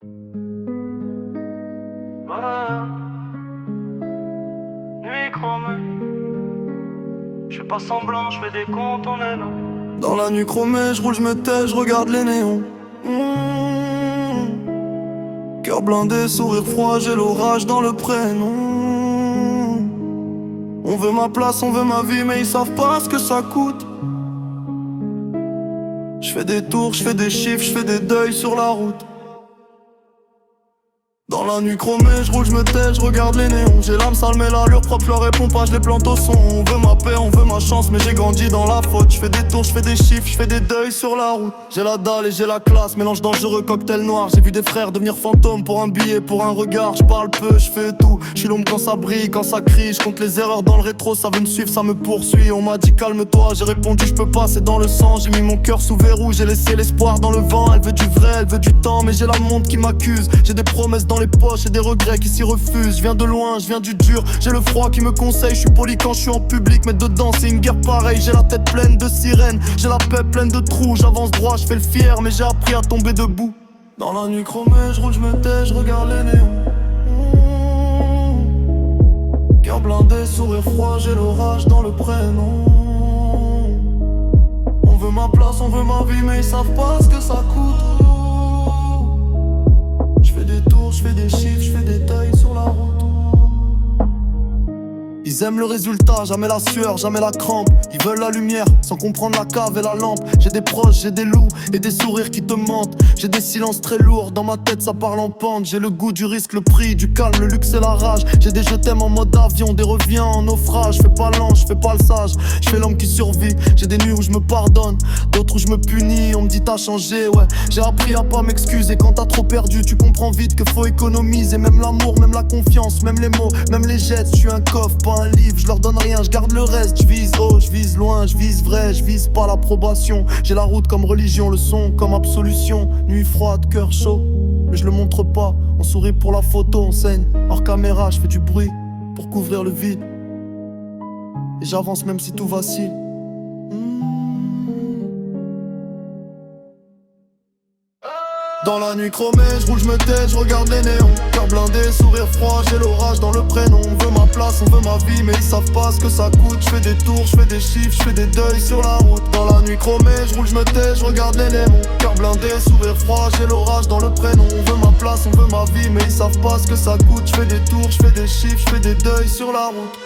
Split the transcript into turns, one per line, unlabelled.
Nuit chromée, je fais pas semblant, je fais des comptes, on est là.
Dans la nuit chromée, je roule, je me tais, je regarde les néons. Cœur blindé, sourire froid, j'ai l'orage dans le prénom. On veut ma place, on veut ma vie, mais ils savent pas ce que ça coûte. Je fais des tours, je fais des chiffres, je fais des deuils sur la route. Dans la nuit chromée, je roule, je me tais, je regarde les néons. J'ai l'âme sale mais l'allure propre, je leur réponds pas, je les plante au son. On veut ma paix, on veut ma chance, mais j'ai grandi dans la faute. Je fais des tours, je fais des chiffres, je fais des deuils sur la route. J'ai la dalle et j'ai la classe, mélange dangereux, cocktail noir. J'ai vu des frères devenir fantômes pour un billet, pour un regard. Je parle peu, je fais tout, je suis l'homme quand ça brille, quand ça crie. Je compte les erreurs dans le rétro, ça veut me suivre, ça me poursuit. On m'a dit calme-toi, j'ai répondu je peux pas, c'est dans le sang. J'ai mis mon cœur sous verrou, j'ai laissé l'espoir dans le vent. Elle veut du vrai, elle veut du temps, mais j'ai la montre qui m'accuse. J'ai des promesses dans les poches et des regrets qui s'y refusent. Je viens de loin, je viens du dur. J'ai le froid qui me conseille. Je suis poli quand je suis en public, mais dedans c'est une guerre pareille. J'ai la tête pleine de sirènes, j'ai la paix pleine de trous. J'avance droit, je fais le fier, mais j'ai appris à tomber debout. Dans la nuit chromée, je roule, je me tais, je regarde les néons. Cœur blindé, sourire froid, j'ai l'orage dans le prénom. On veut ma place, on veut ma vie, mais ils savent pas ce que ça coûte. Je fais des tours, je fais des chiffres, je fais des tailles sur la route. Ils aiment le résultat, jamais la sueur, jamais la crampe. Ils veulent la lumière, sans comprendre la cave et la lampe. J'ai des proches, j'ai des loups et des sourires qui te mentent. J'ai des silences très lourds, dans ma tête ça parle en pente. J'ai le goût du risque, le prix, du calme, le luxe et la rage. J'ai des je t'aime en mode avion, des reviens en naufrage. Je fais pas l'ange, je fais pas le sage, je fais l'homme qui survit. J'ai des nuits où je me pardonne, d'autres où je me punis. On me dit t'as changé, ouais. J'ai appris à pas m'excuser. Quand t'as trop perdu, tu comprends vite que faut économiser. Même l'amour, même la confiance, même les mots, même les gestes. Je suis un coffre, pas un livre, je leur donne rien, je garde le reste. Je vise haut, je vise loin, je vise vrai, je vise pas l'approbation. J'ai la route comme religion, le son comme absolution. Nuit froide, cœur chaud, mais je le montre pas. On sourit pour la photo, on saigne. Hors caméra, je fais du bruit pour couvrir le vide. Et j'avance même si tout vacille. Dans la nuit chromée, je roule, je me tais, je regarde les néons. Cœur blindé, sourire froid, j'ai l'orage dans le prénom. On veut ma place, on veut ma vie, mais ils savent pas ce que ça coûte. Je fais des tours, je fais des chiffres, je fais des deuils sur la route. Dans la nuit chromée, je roule, je me tais, je regarde les néons. Cœur blindé, sourire froid, j'ai l'orage dans le prénom. On veut ma place, on veut ma vie, mais ils savent pas ce que ça coûte. Je fais des tours, je fais des chiffres, je fais des deuils sur la route.